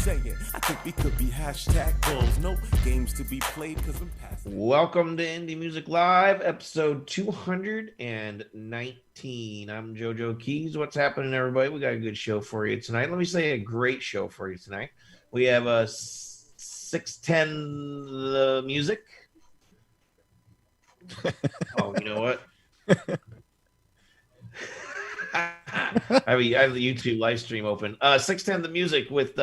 saying. I think we could be hashtag goals. No games to be played because I'm past. Welcome to Indie Music Live, episode 219. I'm JoeJoeKeys. What's happening, everybody? We got a good show for you tonight. Let me say a great show for you tonight. We have a 610 the music. Oh, you know what? I have the YouTube live stream open. 610 the music with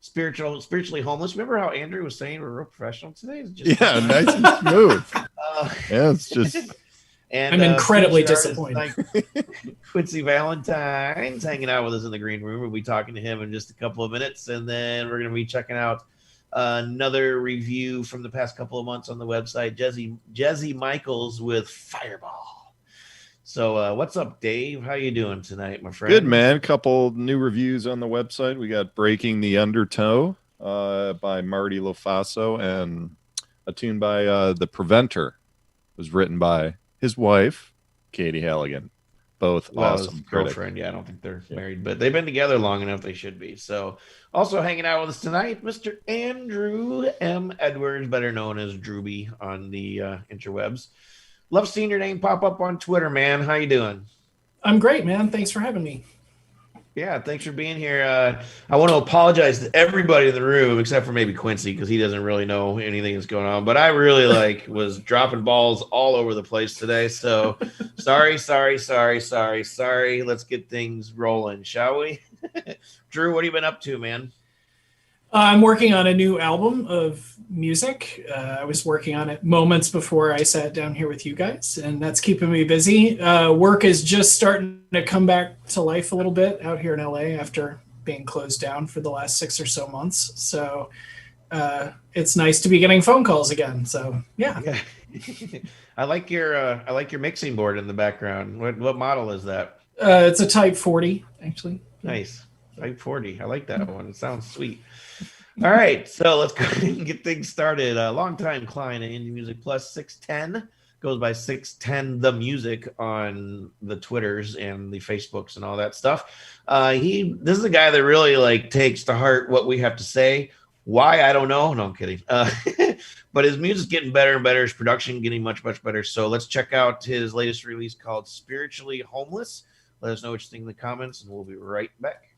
spiritually homeless. Remember how Andrew was saying we're real professional today? It's just nice and smooth. Yeah, it's just. And I'm incredibly disappointed. Like Quincy Valentine's hanging out with us in the green room. We'll be talking to him in just a couple of minutes, and then we're going to be checking out another review from the past couple of months on the website. Jezzy Micheals with Fireball. So what's up, Dave? How you doing tonight, my friend? Good, man. Couple new reviews on the website. We got Breaking the Undertow by Marty Lofaso, and a tune by The Preventer. It was written by his wife, Katie Halligan. Both awesome girlfriend. Yeah, I don't think they're married, but they've been together long enough they should be. So also hanging out with us tonight, Mr. Andrew M. Edwards, better known as Drewby on the interwebs. Love seeing your name pop up on Twitter, man. How you doing? I'm great, man. Thanks for having me. Yeah, thanks for being here. I want to apologize to everybody in the room except for maybe Quincy because he doesn't really know anything that's going on. But I really was dropping balls all over the place today. So sorry. Let's get things rolling, shall we? Drew, what have you been up to, man? I'm working on a new album of music. I was working on it moments before I sat down here with you guys, and that's keeping me busy. Work is just starting to come back to life a little bit out here in LA after being closed down for the last 6 or so months. So it's nice to be getting phone calls again. So yeah. I like your mixing board in the background. What model is that? It's a Type 40, actually. Nice. Type 40. I like that one. It sounds sweet. All right, so let's go ahead and get things started. Longtime client of Indie Music Plus, 610, goes by 610 the music on the Twitters and the Facebooks and all that stuff. This is a guy that really takes to heart what we have to say. Why, I don't know. No, I'm kidding. But his music's getting better and better. His production getting much, much better. So let's check out his latest release called Spiritually Homeless. Let us know what you think in the comments, and we'll be right back.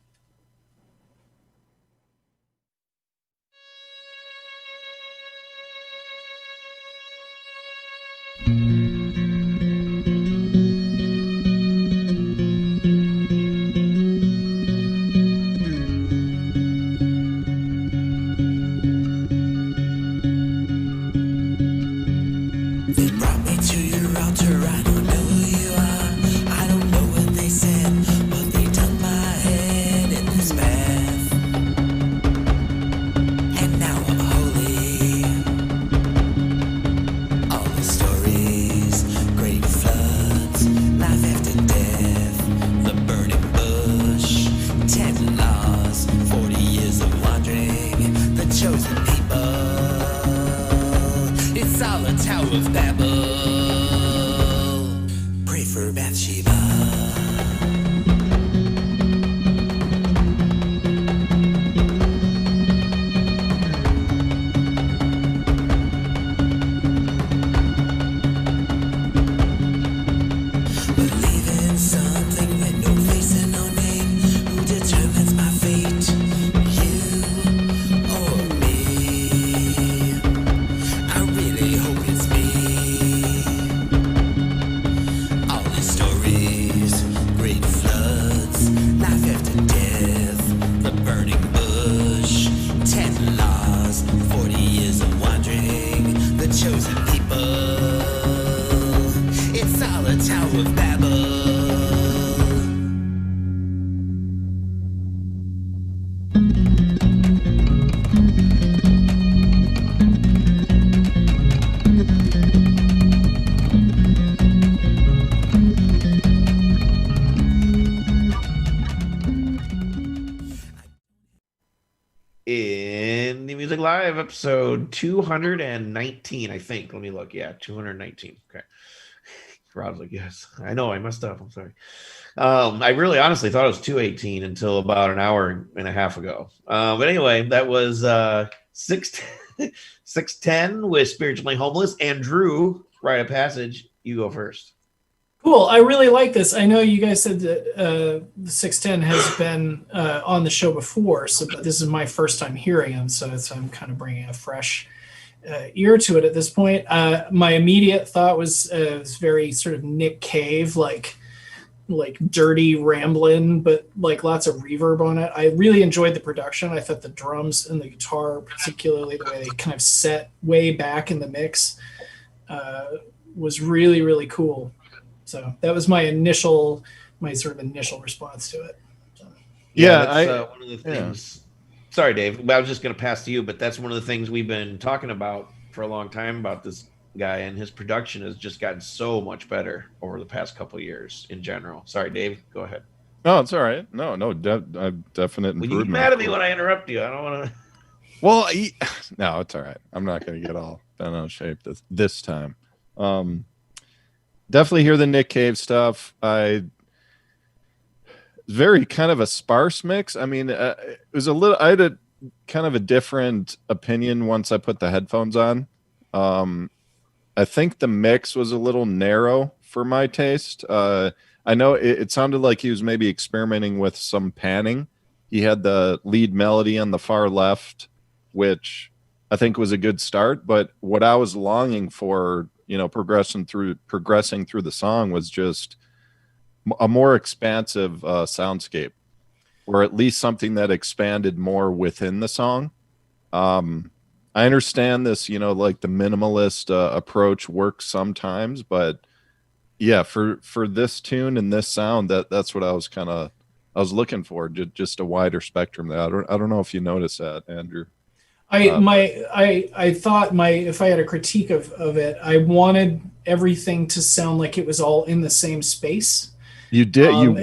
Indie Music Live, episode 219, I think. Let me look. Yeah, 219. Okay. Rob's like, yes, I know I messed up. I'm sorry. I really honestly thought it was 218 until about an hour and a half ago. But anyway, that was 610 with Spiritually Homeless. And Drew, Rite of Passage, you go first. Cool. I really like this. I know you guys said that the 610 has been on the show before, but this is my first time hearing him, so I'm kind of bringing a fresh ear to it at this point. My immediate thought was very sort of Nick Cave, like dirty rambling, but like lots of reverb on it. I really enjoyed the production. I thought the drums and the guitar, particularly the way they kind of set way back in the mix, was really, really cool. So that was my sort of initial response to it. So. Yeah, that's one of the things. Yeah. Sorry, Dave. I was just going to pass to you, but that's one of the things we've been talking about for a long time about this guy, and his production has just gotten so much better over the past couple of years in general. Sorry, Dave. Go ahead. No, it's all right. No, definite improvement. Well, you get mad at me when I interrupt you. I don't want to. Well, no, it's all right. I'm not going to get all bent out of shape this time. Definitely hear the Nick Cave stuff. Very kind of a sparse mix. I mean, it was a little. I had a kind of a different opinion once I put the headphones on. I think the mix was a little narrow for my taste. I know it sounded like he was maybe experimenting with some panning. He had the lead melody on the far left, which I think was a good start. But what I was longing for, progressing through the song, was just a more expansive soundscape, or at least something that expanded more within the song. I understand this, like the minimalist approach works sometimes, but yeah, for this tune and this sound, that's what I was looking for, just a wider spectrum. I don't know if you noticed that, Andrew. I thought if I had a critique of it, I wanted everything to sound like it was all in the same space. You did, but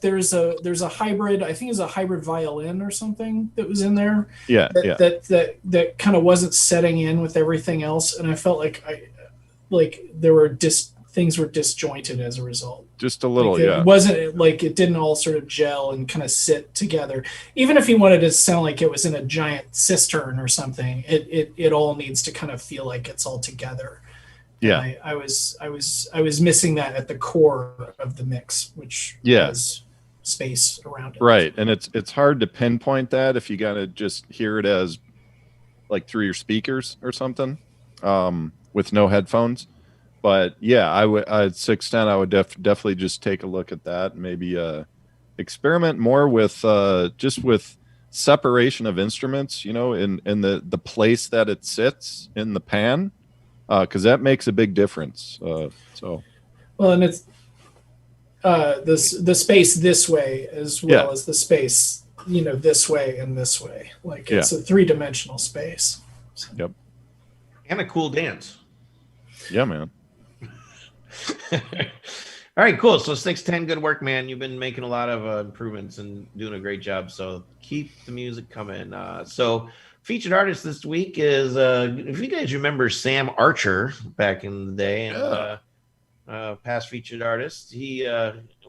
there's a hybrid. I think it's a hybrid violin or something that was in there. That kind of wasn't setting in with everything else, and I felt like there were things were disjointed as a result. Just a little, It wasn't like it didn't all sort of gel and kind of sit together. Even if you wanted to sound like it was in a giant cistern or something, it all needs to kind of feel like it's all together. Yeah, I was missing that at the core of the mix, which was space around it. Right, and it's hard to pinpoint that if you gotta just hear it as like through your speakers or something, with no headphones. But yeah, at 610, I would definitely just take a look at that. Maybe experiment more with just with separation of instruments, in the place that it sits in the pan. Because that makes a big difference. Well, and it's the space this way as well as the space, this way and this way. Like it's a 3-dimensional space. So. Yep. And a cool dance. Yeah, man. All right, cool. So 610, good work, man. You've been making a lot of improvements and doing a great job. So keep the music coming. So featured artist this week is, if you guys remember Sam Archer back in the day, and past featured artist, he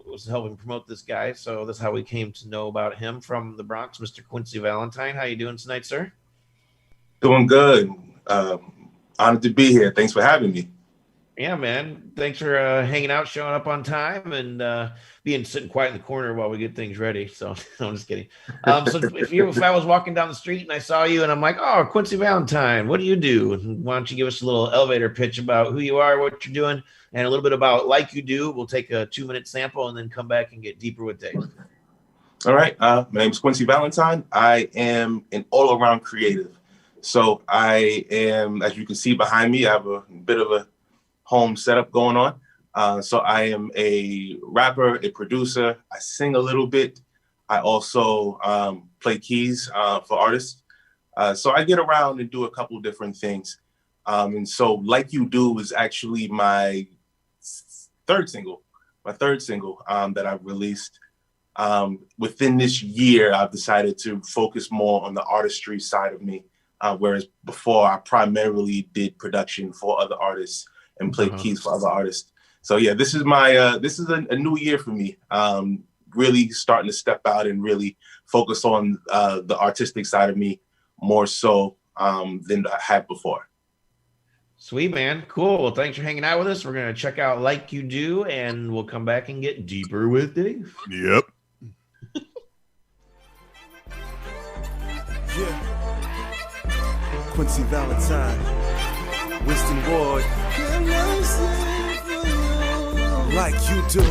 was helping promote this guy. So that's how we came to know about him from the Bronx, Mr. Quincy Valentine. How you doing tonight, sir? Doing good. Honored to be here. Thanks for having me. Yeah, man. Thanks for hanging out, showing up on time, and sitting quiet in the corner while we get things ready. So I'm just kidding. So if I was walking down the street and I saw you and I'm like, oh, Quincy Valentine, what do you do? And why don't you give us a little elevator pitch about who you are, what you're doing, and a little bit about Like You Do. We'll take a 2-minute sample and then come back and get deeper with Dave. All right. My name is Quincy Valentine. I am an all-around creative. So I am, as you can see behind me, I have a bit of a home setup going on. So I am a rapper, a producer. I sing a little bit. I also play keys for artists. So I get around and do a couple different things. And so Like You Do is actually my third single that I've released. Within this year, I've decided to focus more on the artistry side of me. whereas before I primarily did production for other artists and played keys for other artists. So yeah, this is my this is a new year for me. Really starting to step out and really focus on the artistic side of me more so than I had before. Sweet, man. Cool. Well, thanks for hanging out with us. We're going to check out Like You Do, and we'll come back and get deeper with Dave. Yep. Yeah. Quincy Valentine, Winston Ward, Like You Do.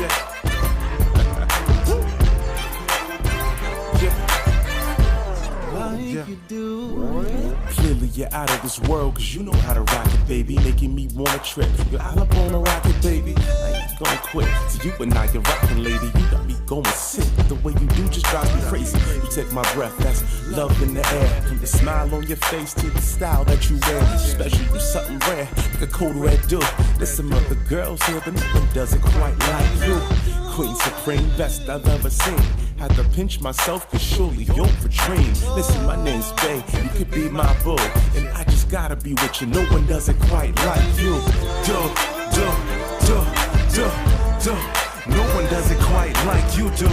Yeah. Like you do. Clearly you're out of this world, cause you know how to rock it, baby. Making me wanna trip. You're out up on a rocket, baby. I ain't gonna quit. So you and I, you're rockin', lady. You got me going sick. The way you do just drives me crazy. You take my breath, that's love in the air. From the smile on your face to the style that you wear. Especially you something rare, like a cold red dew. There's some other girls here, but no one does it quite like you. Queen Supreme, best I've ever seen. Had to pinch myself, cause surely you're for dream. Listen, my name's Bay, you could be my boo. And I just gotta be with you, no one does it quite like you. No one does it quite like you do.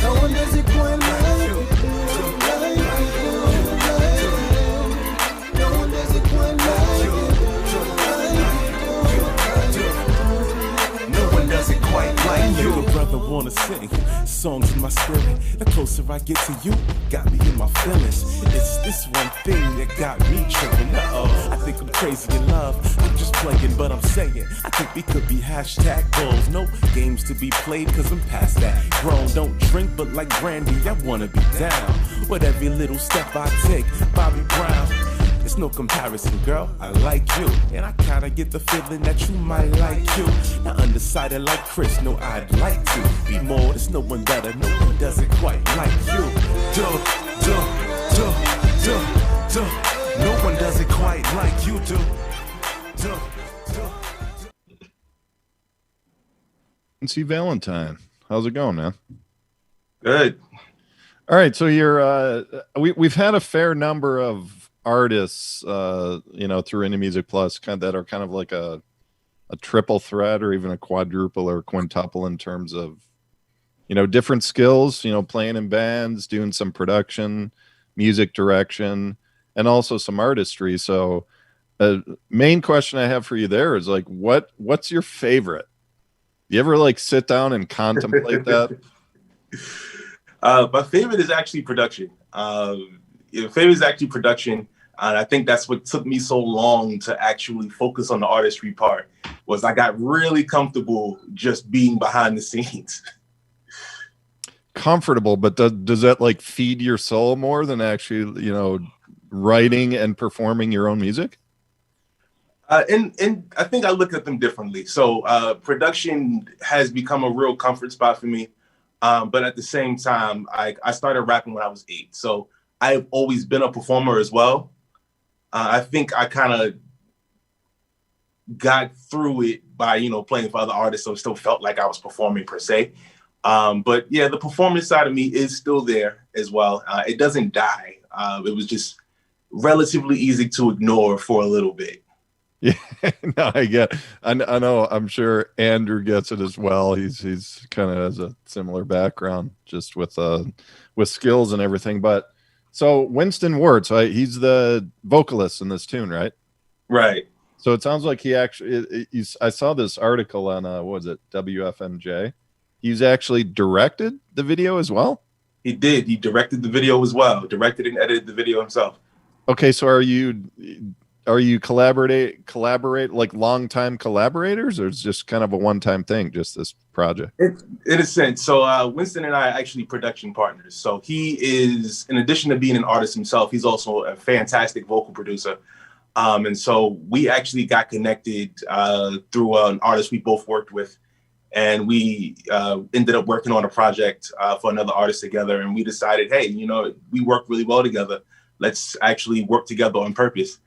No one does it quite like you. No one does it quite like you. No one does it quite like you. Your brother wanna sing songs in my spirit. The closer I get to you, got me in my feelings. It's this one thing that got me tripping. I think I'm crazy in love. I'm just playing, but I'm saying I think we could be hashtag goals. No games to be played, cause I'm past that. Grown, don't drink, but like brandy, I wanna be down. With every little step I take, Bobby Brown. It's no comparison, girl, I like you. And I kinda get the feeling that you might like you. Now undecided like Chris, no, I'd like to be more, there's no one better, no one does it quite like you. No one does it quite like you do. Quincy Valentine, how's it going, man? Good. All right, so you're we've had a fair number of artists you know, through Indie Music Plus that are kind of like a triple threat or even a quadruple or quintuple in terms of, you know, different skills, you know, playing in bands, doing some production, music direction, and also some artistry. So main question I have for you there is like, what's your favorite? You ever like sit down and contemplate that? My favorite is actually production. Favorite is actually production. And I think that's what took me so long to actually focus on the artistry part, was I got really comfortable just being behind the scenes. Comfortable, but does that like feed your soul more than actually, you know, writing and performing your own music? And I think I look at them differently. So production has become a real comfort spot for me. But at the same time, I started rapping when I was 8. So I've always been a performer as well. I think I kind of got through it by, you know, playing for other artists, so it still felt like I was performing per se. But yeah, the performance side of me is still there as well. It doesn't die. It was just relatively easy to ignore for a little bit. Yeah, no, I know. I'm sure Andrew gets it as well. He's kind of has a similar background, just with skills and everything. But so Winston Ward, so he's the vocalist in this tune, right? Right. So it sounds like he actually. I saw this article on what was it, WFMJ. He's actually directed the video as well. He did. He directed the video as well. Directed and edited the video himself. Okay, so are you collaborate like longtime collaborators, or it's just kind of a one-time thing, just this project? In a sense. So Winston and I are actually production partners. So he is, in addition to being an artist himself, he's also a fantastic vocal producer. And so we actually got connected through an artist we both worked with. And we ended up working on a project for another artist together. And we decided, hey, you know, we work really well together. Let's actually work together on purpose.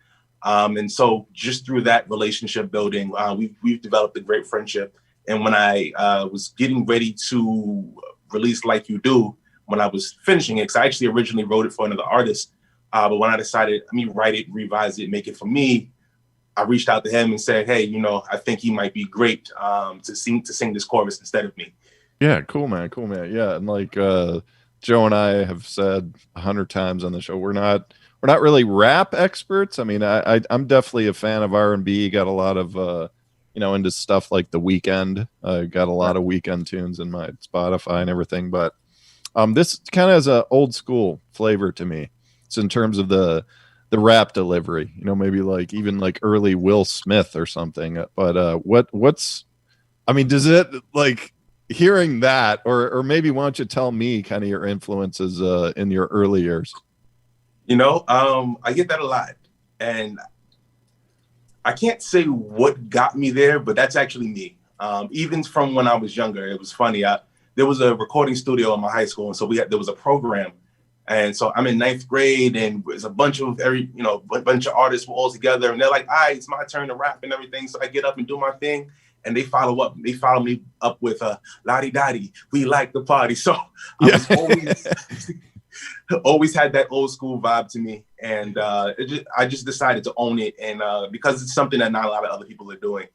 And so just through that relationship building, we've developed a great friendship. And when I was getting ready to release Like You Do, when I was finishing it, because I actually originally wrote it for another artist, but when I decided, let me write it, revise it, make it for me, I reached out to him and said, hey, you know, I think he might be great to sing this chorus instead of me. Yeah, cool, man. Cool, man. Yeah, and like Joe and I have said 100 times on the show, we're not really rap experts. I mean, I'm definitely a fan of R&B. Got a lot of you know, into stuff like The Weeknd. Got a lot of Weeknd tunes in my Spotify and everything. But this kind of has an old school flavor to me. It's in terms of the rap delivery. You know, maybe like even like early Will Smith or something. But what's I mean, does it like hearing that, or maybe why don't you tell me kind of your influences in your early years? You know, I get that a lot, and I can't say what got me there, but that's actually me. Even from when I was younger, it was funny. There was a recording studio in my high school, and so there was a program, and so I'm in 9th grade, and there's a bunch of bunch of artists were all together, and they're like, "All right, it's my turn to rap and everything." So I get up and do my thing. And they follow me up with a la-di-da-di, we like the party. So I was always had that old school vibe to me. And I just decided to own it. And because it's something that not a lot of other people are doing.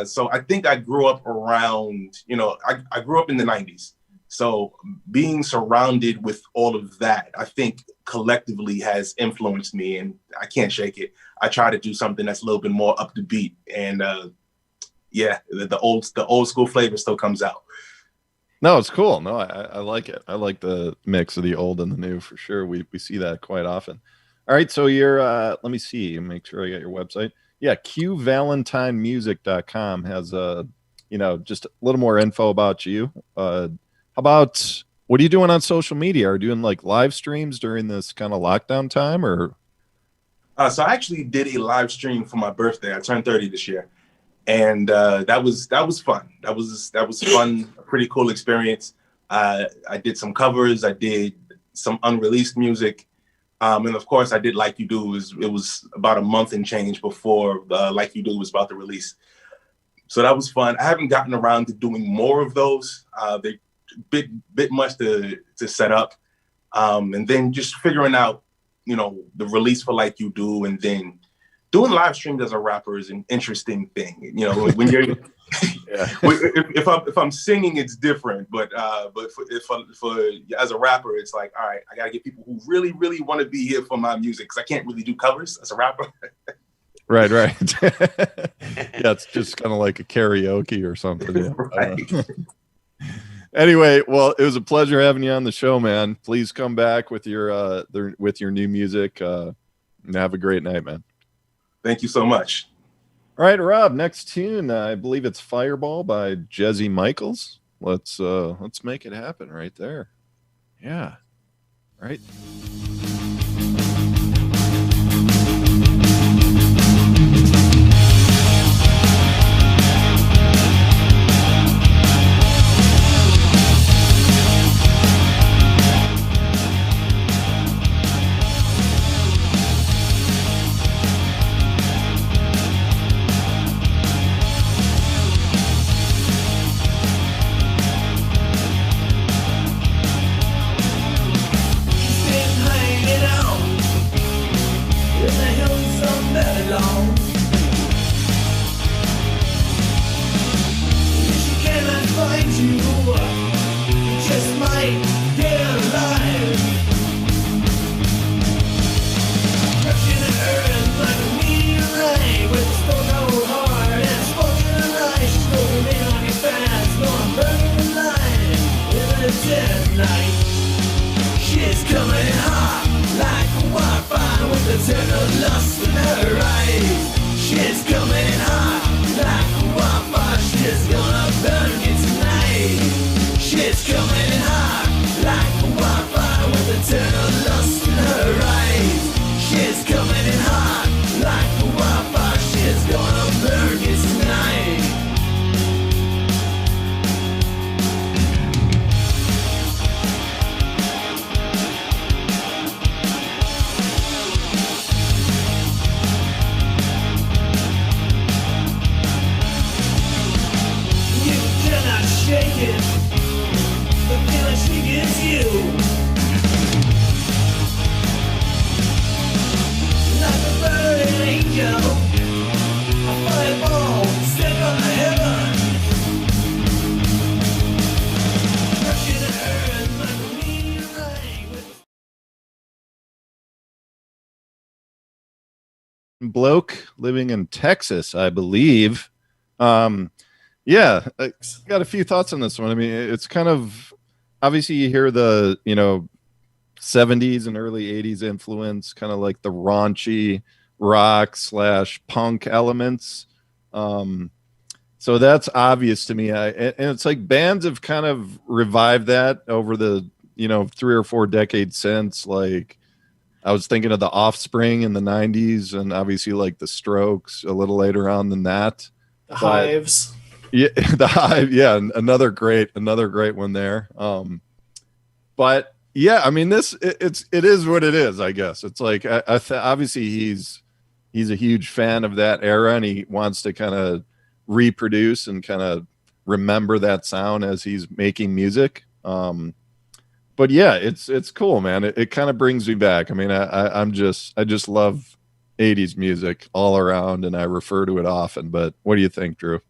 So I think I grew up around, you know, I grew up in the 90s. So being surrounded with all of that, I think collectively has influenced me, and I can't shake it. I try to do something that's a little bit more up to beat. And yeah, the old school flavor still comes out. No, it's cool. No, I like it. I like the mix of the old and the new for sure. We see that quite often. All right, so you're let me see, make sure I got your website. Yeah, qvalentinemusic.com has you know, just a little more info about you. How about what are you doing on social media? Are you doing like live streams during this kind of lockdown time, or? So I actually did a live stream for my birthday. I turned 30 this year. And that was fun. That was fun. A pretty cool experience. I did some covers. I did some unreleased music, and of course, I did Like You Do. It was about a month and change before Like You Do was about to release. So that was fun. I haven't gotten around to doing more of those. They're bit much to set up, and then just figuring out, you know, the release for Like You Do, and then doing live streams as a rapper is an interesting thing. You know, when you're if I'm singing, it's different. But for as a rapper, it's like, all right, I gotta get people who really, really want to be here for my music, because I can't really do covers as a rapper. Right. Yeah, it's just kind of like a karaoke or something. Yeah. Right. Anyway, well, it was a pleasure having you on the show, man. Please come back with your new music, and have a great night, man. Thank you so much. All right, Rob, next tune, I believe it's Fireball by Jezzy Micheals. Let's make it happen right there. Yeah. Right. She's gonna burn me tonight. shaking, the feeling she gives you. Like a burning angel, a fireball sent from heaven. Crushing the earth like a meteorite. Bloke living in Texas, I believe. Yeah, I got a few thoughts on this one. I mean, it's kind of obviously you hear the 70s and early 80s influence, kind of like the raunchy rock / punk elements. So that's obvious to me. And it's like bands have kind of revived that over the 3 or 4 decades since. Like I was thinking of the Offspring in the 90s, and obviously like the Strokes a little later on than that. The Hives. Yeah, the Hive. Yeah, another great one there. But yeah, I mean, it is what it is. I guess it's like obviously he's a huge fan of that era, and he wants to kind of reproduce and kind of remember that sound as he's making music. But yeah, it's cool, man. It kind of brings me back. I mean, I just love 80s music all around, and I refer to it often. But what do you think, Drew?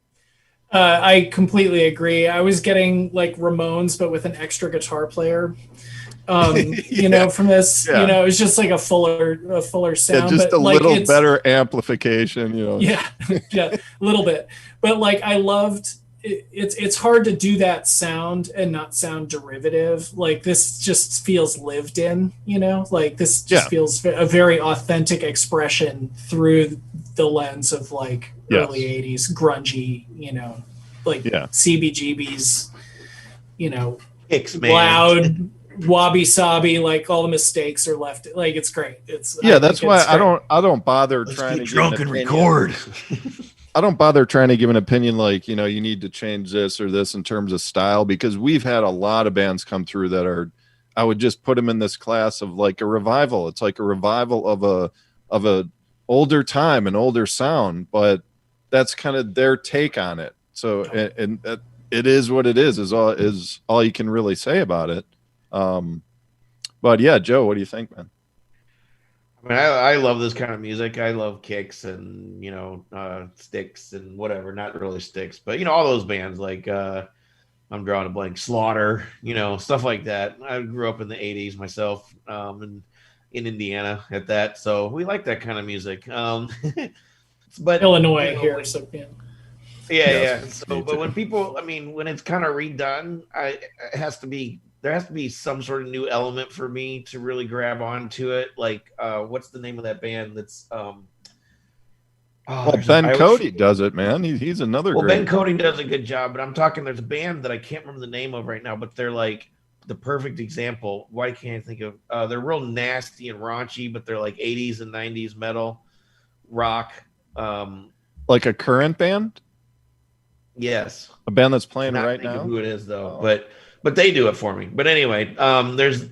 I completely agree. I was getting like Ramones, but with an extra guitar player. You know, from this, Yeah. it was just like a fuller sound. Yeah, just but a like, little better amplification, Yeah, yeah, a little bit. But like, I loved it. It's hard to do that sound and not sound derivative. Like this just feels lived in. Like this just feels a very authentic expression through the lens of like early 80s grungy, like CBGB's, Hix, man. loud, wabi sabi, like all the mistakes are left. Like it's great. That's why I don't bother trying to drunk and record. I don't bother trying to give an opinion like, you need to change this or this in terms of style, because we've had a lot of bands come through that are, I would just put them in this class of like a revival. It's like a revival of a older time, an older sound, but that's kind of their take on it. So, and it is what it is all you can really say about it. But yeah, Joe, what do you think, man? I mean, I love this kind of music. I love Kicks and Sticks and whatever. Not really Sticks, but all those bands like I'm drawing a blank. Slaughter, stuff like that. I grew up in the '80s myself, in Indiana at that, so we like that kind of music. But Illinois here, so yeah. So, but when people, when it's kind of redone, there has to be some sort of new element for me to really grab onto it. Like, what's the name of that band? That's Ben Cody does it, man. He's another. Well, Ben Cody does a good job, but I'm talking. There's a band that I can't remember the name of right now, but they're like the perfect example. Why can't I think of? They're real nasty and raunchy, but they're like 80s and 90s metal rock. Like a current band. Yes, a band that's playing right now. Who it is though, but they do it for me. But anyway, there's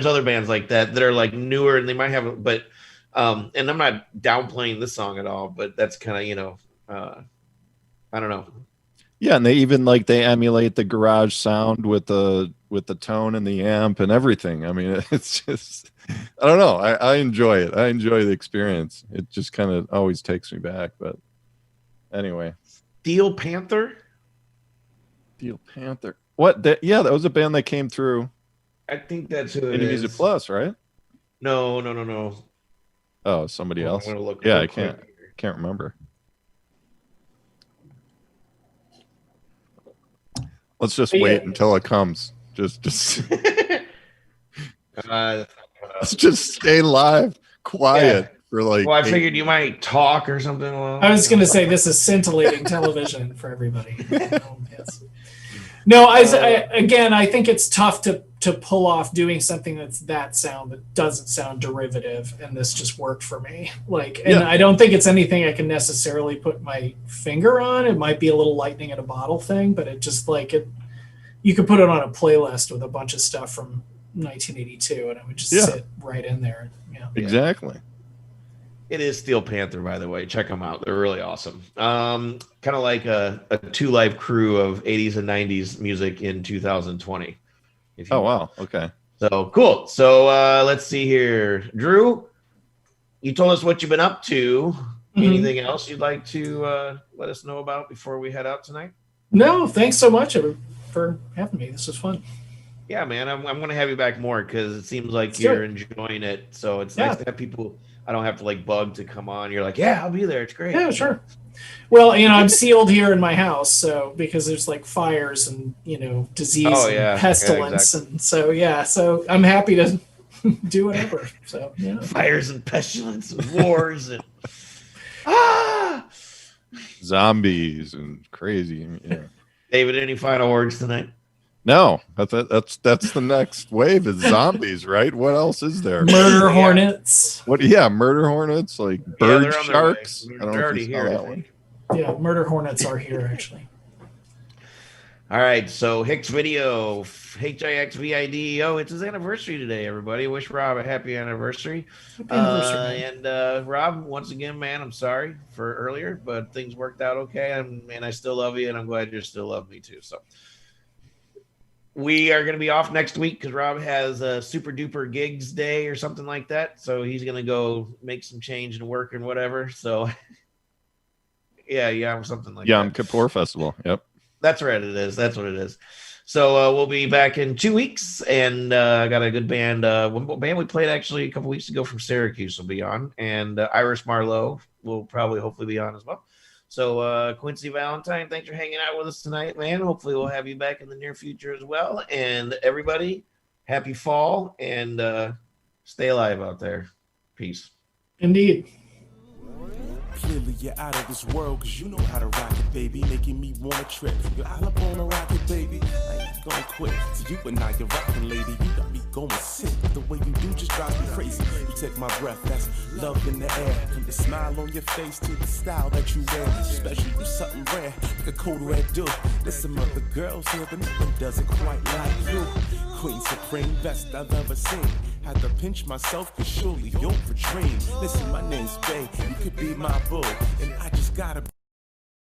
other bands like that are like newer, and they might have, and I'm not downplaying this song at all, but that's kind of I don't know. Yeah, and they even they emulate the garage sound with the tone and the amp and everything. I mean, it's just, I don't know. I enjoy it. I enjoy the experience. It just kind of always takes me back. But anyway, Steel Panther. What? That was a band that came through. I think that's who it Indie is. Music Plus, right? No. Oh, somebody else. I'm gonna look I can't remember. Let's just wait until it comes. Just let's just stay live, quiet for like. Well, I figured you might talk or something. I was going to say this is scintillating television for everybody. No, I think it's tough to pull off doing something that's that sound that doesn't sound derivative, and this just worked for me. I don't think it's anything I can necessarily put my finger on. It might be a little lightning in a bottle thing, but it just you could put it on a playlist with a bunch of stuff from 1982, and it would just sit right in there. Exactly. It is Steel Panther, by the way. Check them out. They're really awesome. Kind of like a two-life crew of 80s and 90s music in 2020. Oh, wow. Okay. So cool. So let's see here. Drew, you told us what you've been up to. Anything else you'd like to let us know about before we head out tonight? No, thanks so much for having me. This was fun. Yeah, man. I'm going to have you back more because it seems like you're enjoying it. So it's nice to have people I don't have to like bug to come on. You're like, yeah, I'll be there. It's great. Yeah, sure. Well, you know, I'm sealed here in my house, so because there's like fires and, you know, disease and pestilence. Yeah, exactly. And so I'm happy to do whatever. So yeah. Fires and pestilence and wars and zombies and crazy. Yeah. David, any final words tonight? No, that's the next wave is zombies, right? What else is there? Murder hornets. What? Yeah, murder hornets, like bird sharks. I don't know if you saw that one. Yeah, murder hornets are here actually. All right, so Hixvideo, Hixvideo. It's his anniversary today, everybody. Wish Rob a happy anniversary. Happy anniversary. And Rob, once again, man, I'm sorry for earlier, but things worked out okay, and I still love you, and I'm glad you still love me too. So. We are going to be off next week because Rob has a super duper gigs day or something like that. So he's going to go make some change and work and whatever. So yeah, something like that. Yom Kippur Festival. Yep. That's right. It is. That's what it is. So we'll be back in 2 weeks, and I got a good band. One band we played actually a couple weeks ago from Syracuse will be on, and Iris Marlowe will probably hopefully be on as well. So Quincy Valentine, thanks for hanging out with us tonight, man. Hopefully we'll have you back in the near future as well. And everybody, happy fall and stay alive out there. Peace. Indeed. Clearly you're out of this world, cause you know how to rock it, baby. Making me wanna trip. You're all up on a rocket, baby. I ain't gonna quit. So you and I, you're rocking, lady. You got me going sick. The way you do just drives me crazy. You take my breath, that's love in the air. From the smile on your face to the style that you wear. Special, you something rare, like a cold red dew. There's some other girls here, but no one does it quite like you. Queen supreme, best I've ever seen. Had to pinch myself, cause surely you're a dream. Listen, my name's Bay, you could be my boo, and I just gotta